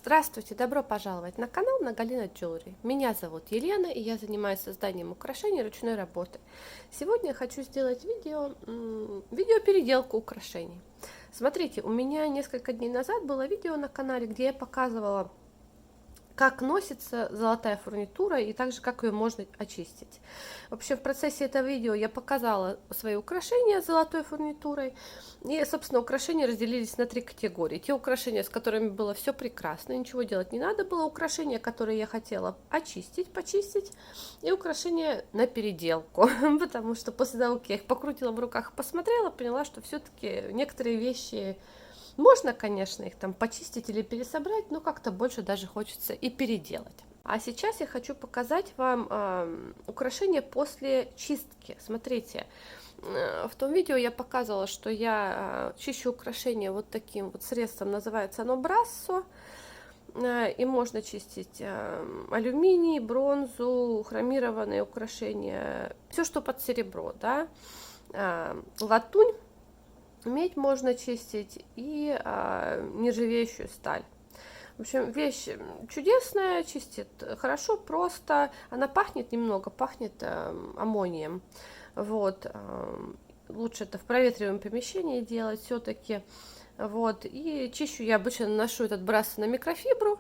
Здравствуйте, добро пожаловать на канал Нагалина Jewelry. Меня зовут Елена, и я занимаюсь созданием украшений ручной работы. Сегодня я хочу сделать видео-переделку украшений. Смотрите, у меня несколько дней назад было видео на канале, где я показывала, как носится золотая фурнитура и также как ее можно очистить. Вообще в процессе этого видео я показала свои украшения с золотой фурнитурой. И, собственно, украшения разделились на три категории. Те украшения, с которыми было все прекрасно, ничего делать не надо было. Украшения, которые я хотела очистить, почистить. И украшения на переделку. Потому что после того, как я их покрутила в руках и посмотрела, поняла, что все-таки некоторые вещи... Можно, конечно, их там почистить или пересобрать, но как-то больше даже хочется и переделать. А сейчас я хочу показать вам украшения после чистки. Смотрите, в том видео я показывала, что я чищу украшения вот таким вот средством, называется оно брассо. И можно чистить алюминий, бронзу, хромированные украшения, все, что под серебро, да, латунь. Медь можно чистить и нержавеющую сталь. В общем, вещь чудесная, чистит хорошо, просто. Она пахнет немного, пахнет аммонием. Вот. Лучше это в проветриваемом помещении делать все-таки. Вот. И чищу я обычно наношу этот брассо на микрофибру.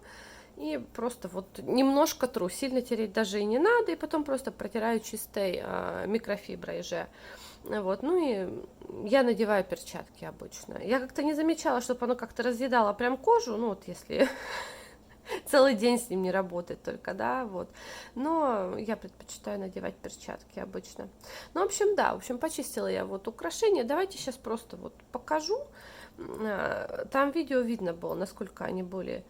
И просто вот немножко тру, сильно тереть даже и не надо, и потом просто протираю чистой микрофиброй же. Вот, ну и я надеваю перчатки обычно. Я как-то не замечала, чтобы оно как-то разъедало прям кожу, ну вот если целый день с ним не работать только, да, вот. Но я предпочитаю надевать перчатки обычно. Ну, в общем, да, в общем, почистила я вот украшения. Давайте сейчас просто вот покажу. Там видео видно было, насколько они были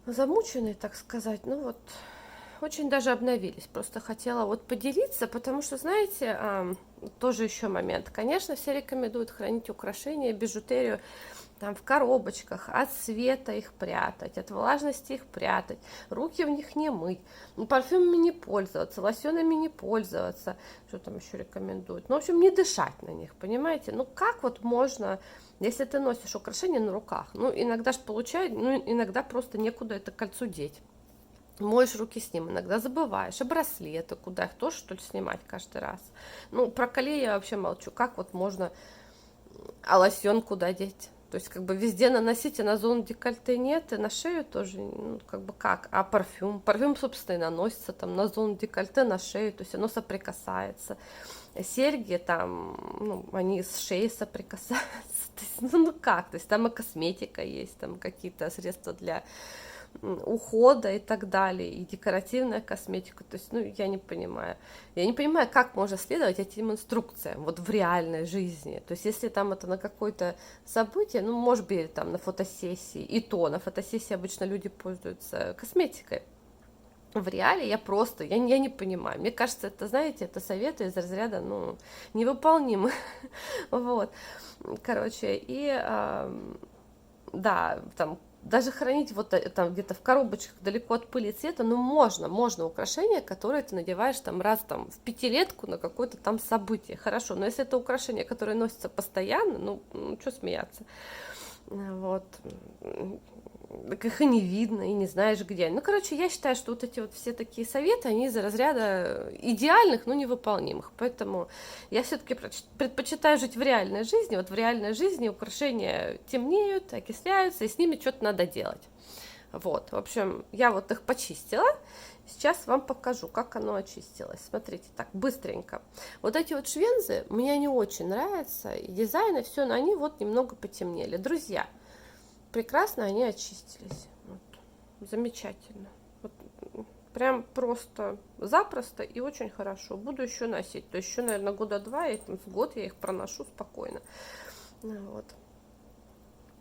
замученные, так сказать. Ну вот, очень даже обновились. Просто хотела вот поделиться, потому что, знаете, тоже еще момент. Конечно, все рекомендуют хранить украшения, бижутерию там в коробочках, от света их прятать, от влажности их прятать, руки в них не мыть, парфюмами не пользоваться, лосьонами не пользоваться, что там еще рекомендуют. Ну, в общем, не дышать на них, понимаете? Ну, как вот можно, если ты носишь украшения на руках, ну, иногда же получается, ну, иногда просто некуда это кольцо деть. Моешь руки с ним, иногда забываешь, а браслеты, куда их тоже, что ли, снимать каждый раз. Ну, про колеи я вообще молчу, как вот можно, а лосьон куда деть? То есть, как бы везде наносить, а на зону декольте нет, и на шею тоже, ну, как бы как. А парфюм? Парфюм, собственно, и наносится там на зону декольте, на шею, то есть оно соприкасается. Серьги там, ну, они с шеей соприкасаются. То есть, ну как? То есть там и косметика есть, там какие-то средства для ухода и так далее, и декоративная косметика. То есть, ну, я не понимаю. Я не понимаю, как можно следовать этим инструкциям вот в реальной жизни. То есть, если там это на какое-то событие, ну, может быть, там на фотосессии, и то на фотосессии обычно люди пользуются косметикой. В реале я не понимаю. Мне кажется, это, знаете, это советы из разряда, ну, невыполнимы. Вот, короче, и да, там даже хранить вот там где-то в коробочках далеко от пыли и цвета, ну можно украшения, которые ты надеваешь там раз там в пятилетку на какое-то там событие, хорошо, но если это украшение, которое носится постоянно, ну что смеяться, вот, так их и не видно, и не знаешь где. Ну, короче, я считаю, что вот эти вот все такие советы, они из разряда идеальных, но невыполнимых. Поэтому я все-таки предпочитаю жить в реальной жизни. Вот в реальной жизни украшения темнеют, окисляются, и с ними что-то надо делать. Вот, в общем, я вот их почистила. Сейчас вам покажу, как оно очистилось. Смотрите, так, быстренько. Вот эти вот швензы мне не очень нравятся. И дизайн, и все, но они вот немного потемнели. Друзья, прекрасно они очистились. Вот, замечательно. Вот, прям просто запросто и очень хорошо. Буду еще носить. То есть еще, наверное, года два, и в год я их проношу спокойно. Вот.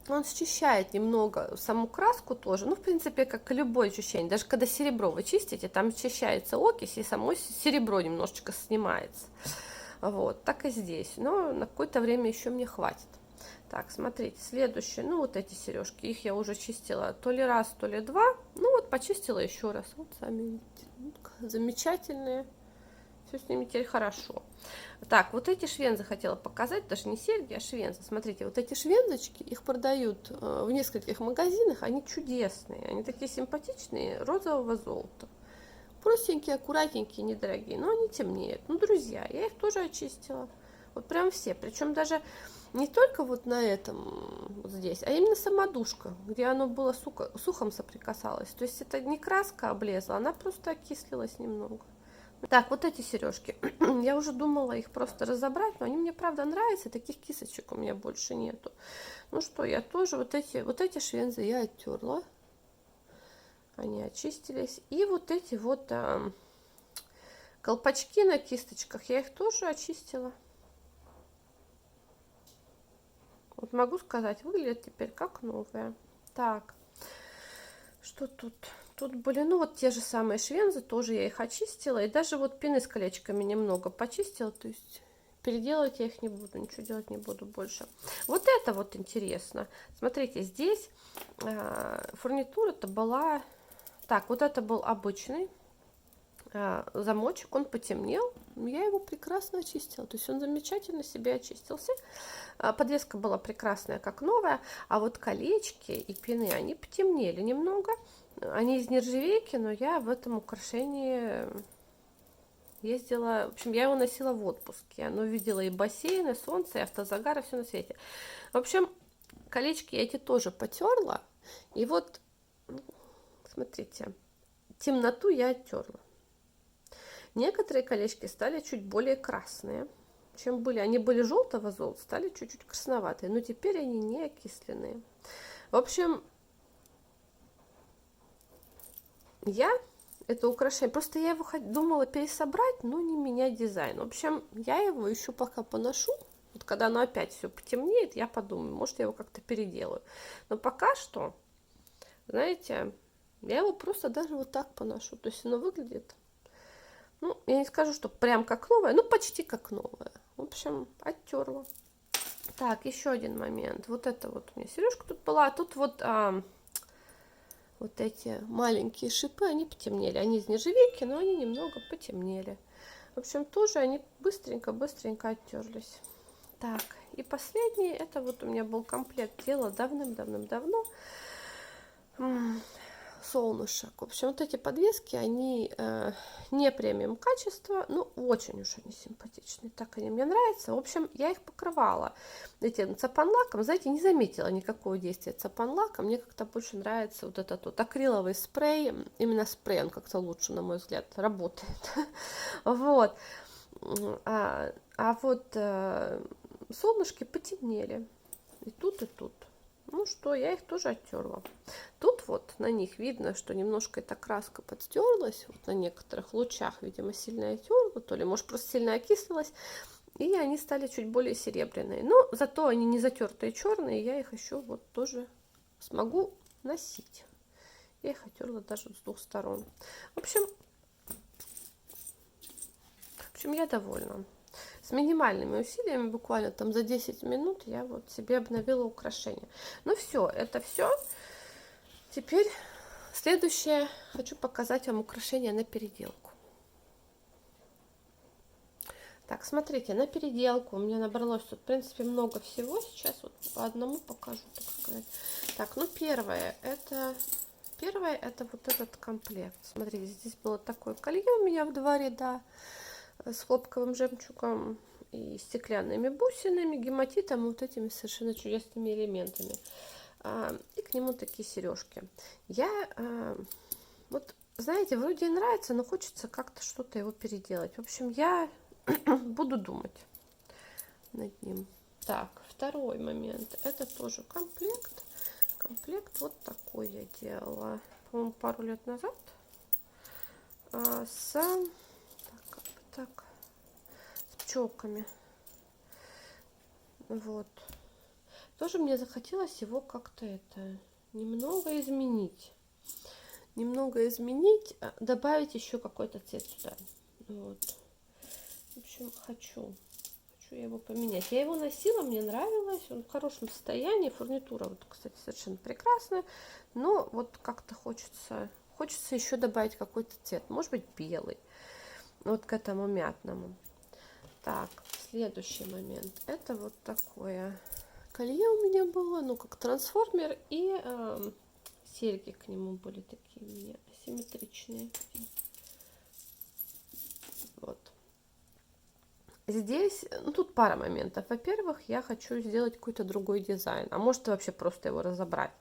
Он счищает немного саму краску тоже, ну, в принципе, как и любое очищение, даже когда серебро вы чистите, там очищается окись, и само серебро немножечко снимается, вот, так и здесь, но на какое-то время еще мне хватит. Так, смотрите, следующее, ну, вот эти сережки, их я уже чистила то ли раз, то ли два, ну, вот почистила еще раз, вот сами видите, замечательные, Все с ними теперь хорошо. Так, вот эти швензы хотела показать, даже не серьги, а швензы. Смотрите, вот эти швензочки, их продают в нескольких магазинах, они чудесные, они такие симпатичные, розового золота. Простенькие, аккуратненькие, недорогие, но они темнеют. Ну, друзья, я их тоже очистила. Вот прям все. Причем даже не только вот на этом вот здесь, а именно сама душка, где оно было с ухом соприкасалось. То есть это не краска облезла, она просто окислилась немного. Так, вот эти сережки. Я уже думала их просто разобрать, но они мне правда нравятся. Таких кисочек у меня больше нету. Ну что, я тоже вот эти швензы я оттерла. Они очистились. И вот эти вот колпачки на кисточках, я их тоже очистила. Вот могу сказать, выглядят теперь как новые. Так, что тут? Тут были, ну вот те же самые швензы, тоже я их очистила. И даже вот пины с колечками немного почистила. То есть переделывать я их не буду, ничего делать не буду больше. Вот это вот интересно. Смотрите, здесь фурнитура-то была... Так, вот это был обычный замочек, он потемнел, я его прекрасно очистила, то есть он замечательно себе очистился. Подвеска была прекрасная, как новая, а вот колечки и пины, они потемнели немного, они из нержавейки, но я в этом украшении ездила, в общем, я его носила в отпуске, оно видела и бассейн, и солнце, и автозагар, и все на свете. В общем, колечки я эти тоже потерла, и вот, смотрите, темноту я оттерла. Некоторые колечки стали чуть более красные, чем были. Они были желтого золота, стали чуть-чуть красноватые, но теперь они не окисленные. В общем, я это украшение, просто я его думала пересобрать, но не менять дизайн. В общем, я его еще пока поношу. Вот когда оно опять все потемнеет, я подумаю, может, я его как-то переделаю. Но пока что, знаете, я его просто даже вот так поношу. То есть оно выглядит... Ну, я не скажу, что прям как новая, но почти как новая. В общем, оттерла. Так, еще один момент. Вот это вот у меня сережка тут была. А тут вот, вот эти маленькие шипы, они потемнели. Они из нержавейки, но они немного потемнели. В общем, тоже они быстренько оттерлись. Так, и последний, это вот у меня был комплект дела давным-давно. Солнышек. В общем, вот эти подвески, они не премиум качества, но очень уж они симпатичные. Так они мне нравятся. В общем, я их покрывала этим цапан-лаком. Знаете, не заметила никакого действия цапан-лака. Мне как-то больше нравится вот этот вот акриловый спрей. Именно спрей, он как-то лучше, на мой взгляд, работает. Вот. А вот солнышки потемнели. И тут, и тут. Ну что, я их тоже оттерла. Тут вот на них видно, что немножко эта краска подстерлась. Вот на некоторых лучах, видимо, сильно оттерла, то ли, может, просто сильно окислилась. И они стали чуть более серебряные. Но зато они не затертые черные, я их еще вот тоже смогу носить. Я их оттерла даже с двух сторон. В общем, я довольна. С минимальными усилиями, буквально там за 10 минут, я вот себе обновила украшение. Ну все, это все. Теперь следующее. Хочу показать вам украшение на переделку. Так, смотрите, на переделку у меня набралось тут, в принципе, много всего. Сейчас вот по одному покажу, так сказать. Так, ну первое это вот этот комплект. Смотрите, здесь было такое колье у меня в 2 ряда. С хлопковым жемчугом и стеклянными бусинами, гематитом, вот этими совершенно чудесными элементами. И к нему такие сережки. Я, вот, знаете, вроде и нравится, но хочется как-то что-то его переделать. В общем, я буду думать над ним. Так, второй момент. Это тоже комплект. Комплект вот такой я делала, по-моему, пару лет назад. Так, с пчелками. Вот. Тоже мне захотелось его как-то немного изменить. Добавить еще какой-то цвет сюда. Вот. В общем, хочу я его поменять. Я его носила, мне нравилось, он в хорошем состоянии. Фурнитура, вот, кстати, совершенно прекрасная. Но вот как-то хочется еще добавить какой-то цвет. Может быть, белый. вот к этому мятному. Так, следующий момент. Это вот такое колье у меня было, ну, как трансформер, и серьги к нему были такие у меня асимметричные. Вот. Здесь, ну, тут пара моментов. Во-первых, я хочу сделать какой-то другой дизайн, а может вообще просто его разобрать.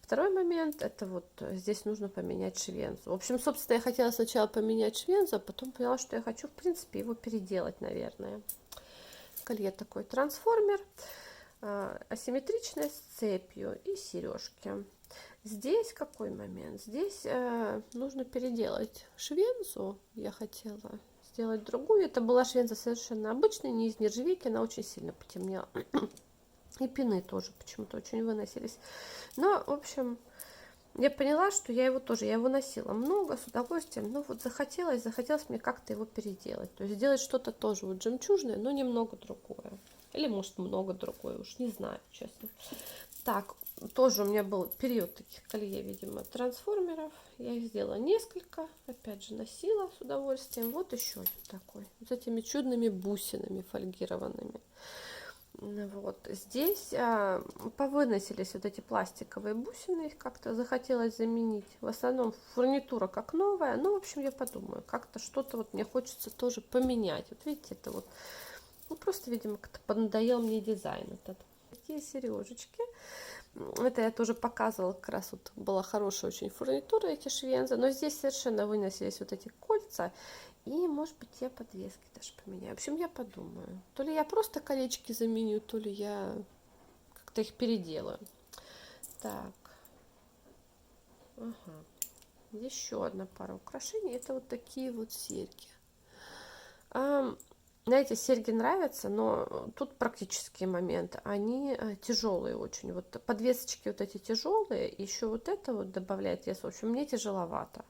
Второй момент, это вот здесь нужно поменять швензу. В общем, собственно, я хотела сначала поменять швензу, а потом поняла, что я хочу, в принципе, его переделать, наверное. Колье такой трансформер, асимметричное, с цепью и сережки. Здесь какой момент? Здесь нужно переделать швензу. Я хотела сделать другую. Это была швенза совершенно обычная, не из нержавейки, она очень сильно потемнела. И пины тоже почему-то очень выносились. Но, в общем, я поняла, что я его носила много, с удовольствием. Но вот захотелось мне как-то его переделать. То есть сделать что-то тоже вот жемчужное, но немного другое. Или, может, много другое, уж не знаю, честно. Так, тоже у меня был период таких колье, видимо, трансформеров. Я их сделала несколько, опять же, носила с удовольствием. Вот еще один такой, с этими чудными бусинами фольгированными. Вот здесь повыносились вот эти пластиковые бусины, их как-то захотелось заменить. В основном фурнитура как новая, ну, в общем, я подумаю, как-то что-то вот мне хочется тоже поменять. Вот видите, это вот, ну, просто, видимо, как-то поднадоел мне дизайн этот. Такие сережечки. Это я тоже показывала, как раз вот была хорошая очень фурнитура, эти швензы, но здесь совершенно выносились вот эти кольца, и, может быть, я подвески даже поменяю. В общем, я подумаю, то ли я просто колечки заменю, то ли я как-то их переделаю. Так, ага. Еще одна пара украшений, это вот такие вот серьги. Знаете, серьги нравятся, но тут практические моменты. Они тяжелые очень. Вот подвесочки вот эти тяжелые, еще вот это вот добавляет вес. В общем, мне тяжеловато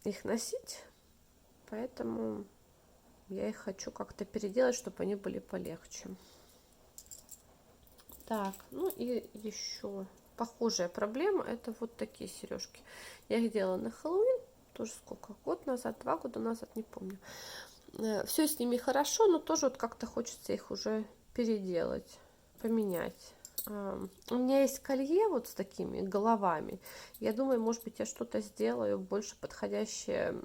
их носить, поэтому я их хочу как-то переделать, чтобы они были полегче. Так, ну и еще похожая проблема, это вот такие сережки. Я их делала на Хэллоуин, тоже сколько, год назад, 2 года назад, не помню. Все с ними хорошо, но тоже вот как-то хочется их уже переделать, поменять. У меня есть колье вот с такими головами. Я думаю, может быть, я что-то сделаю больше подходящее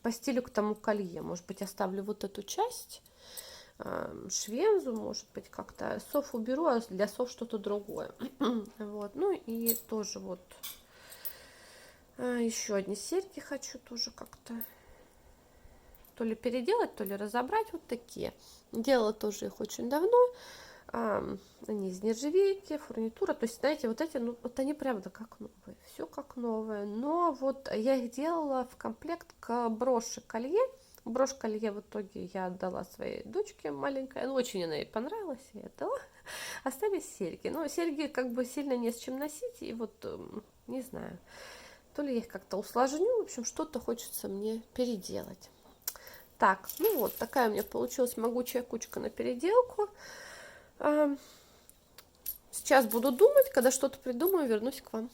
по стилю к тому колье. Может быть, оставлю вот эту часть, швензу, может быть, как-то сов уберу, а для сов что-то другое. Вот. Ну и тоже вот еще одни серьги хочу тоже как-то то ли переделать, то ли разобрать. Вот такие. Делала тоже их очень давно. Они из нержавейки, фурнитура. То есть, знаете, вот эти, ну, вот они правда как новые. Все как новое. Но вот я их делала в комплект к броши колье. Брошь колье в итоге я отдала своей дочке маленькой. Ну, очень она ей понравилась, я отдала. Остались серьги. Но серьги как бы сильно не с чем носить. И вот, не знаю, то ли я их как-то усложню. В общем, что-то хочется мне переделать. Так, ну вот, такая у меня получилась могучая кучка на переделку. Сейчас буду думать, когда что-то придумаю, вернусь к вам.